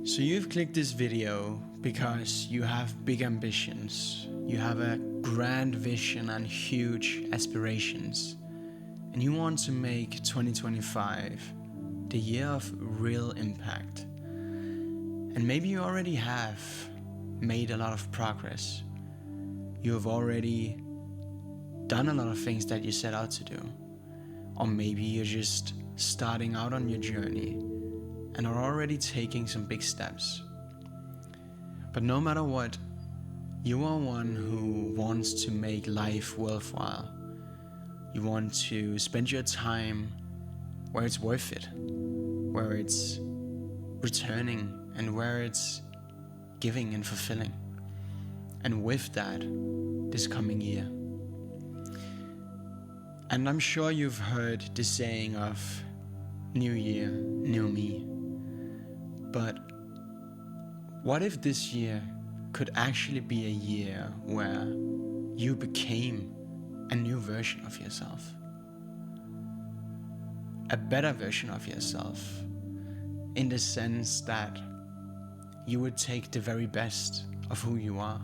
So you've clicked this video because you have big ambitions, you have a grand vision and huge aspirations, and you want to make 2025 the year of real impact. And maybe you already have made a lot of progress. You have already done a lot of things that you set out to do. Or maybe you're just starting out on your journey and are already taking some big steps. But no matter what, you are one who wants to make life worthwhile. You want to spend your time where it's worth it, where it's returning, and where it's giving and fulfilling. And with that, this coming year. And I'm sure you've heard the saying of New Year, New Me. But what if this year could actually be a year where you became a new version of yourself? A better version of yourself, in the sense that you would take the very best of who you are,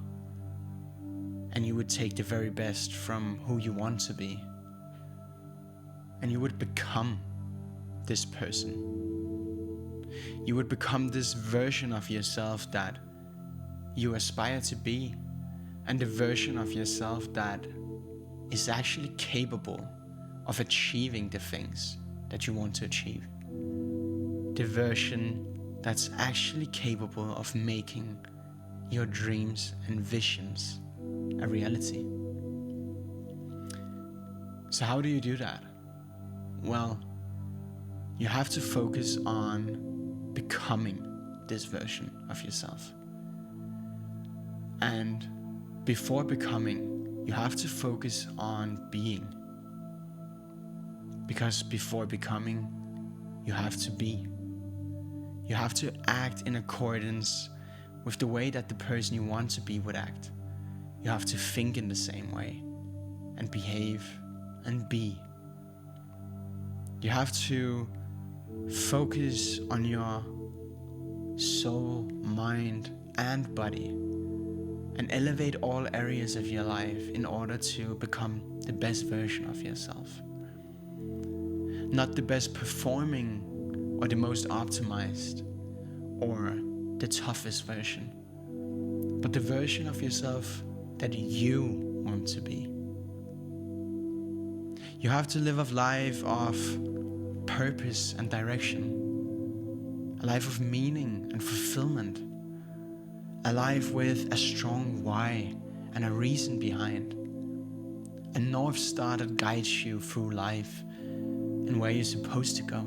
and you would take the very best from who you want to be, and you would become this person. You would become this version of yourself that you aspire to be, and the version of yourself that is actually capable of achieving the things that you want to achieve. The version that's actually capable of making your dreams and visions a reality. So how do you do that? Well, you have to focus on becoming this version of yourself. And before becoming, you have to focus on being. Because before becoming, you have to be. You have to act in accordance with the way that the person you want to be would act. You have to think in the same way and behave and be. You have to focus on your soul, mind, and body, and elevate all areas of your life in order to become the best version of yourself. Not the best performing or the most optimized or the toughest version, but the version of yourself that you want to be. You have to live a life of purpose and direction, a life of meaning and fulfillment, a life with a strong why and a reason behind, a North Star that guides you through life and where you're supposed to go,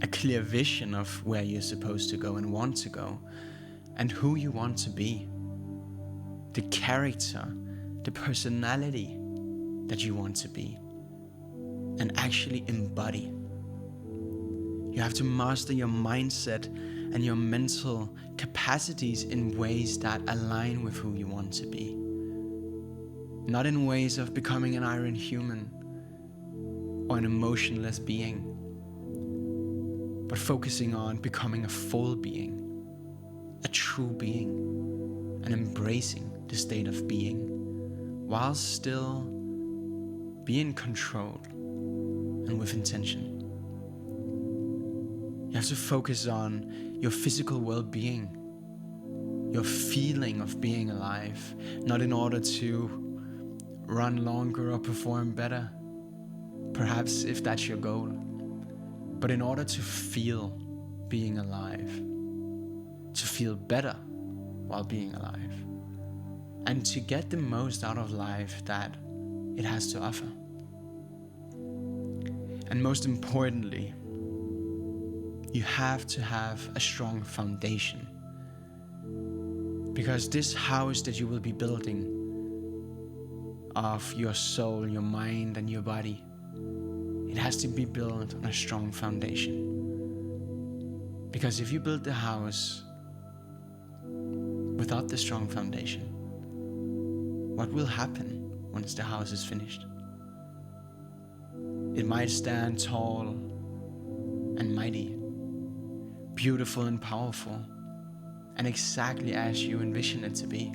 a clear vision of where you're supposed to go and want to go, and who you want to be, the character, the personality that you want to be and actually embody. You have to master your mindset and your mental capacities in ways that align with who you want to be. Not in ways of becoming an iron human or an emotionless being, but focusing on becoming a full being, a true being, and embracing the state of being while still being controlled and with intention. You have to focus on your physical well-being, your feeling of being alive, not in order to run longer or perform better, perhaps if that's your goal, but in order to feel being alive, to feel better while being alive, and to get the most out of life that it has to offer. And most importantly, you have to have a strong foundation, because this house that you will be building of your soul, your mind, and your body, it has to be built on a strong foundation. Because if you build the house without the strong foundation, what will happen once the house is finished? It might stand tall and mighty, beautiful and powerful, and exactly as you envision it to be.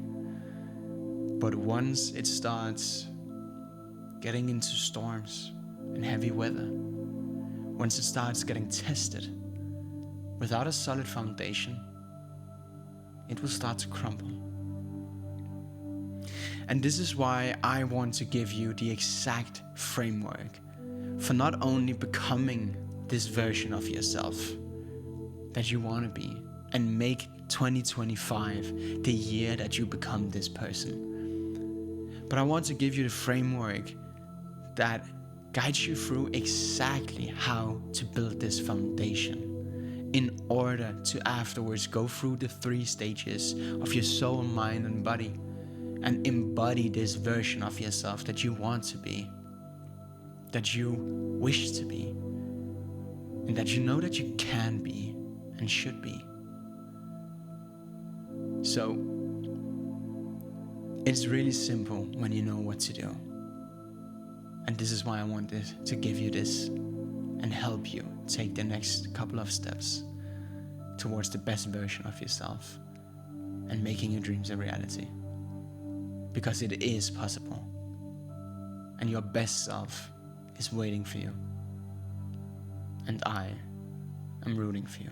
But once it starts getting into storms and heavy weather, once it starts getting tested without a solid foundation, it will start to crumble. And this is why I want to give you the exact framework for not only becoming this version of yourself that you want to be and make 2025 the year that you become this person, but I want to give you the framework that guides you through exactly how to build this foundation in order to afterwards go through the 3 stages of your soul, mind, and body and embody this version of yourself that you want to be, that you wish to be, and that you know that you can be and should be. So it's really simple when you know what to do. And this is why I wanted to give you this and help you take the next couple of steps towards the best version of yourself and making your dreams a reality. Because it is possible, and your best self is waiting for you, and I am rooting for you.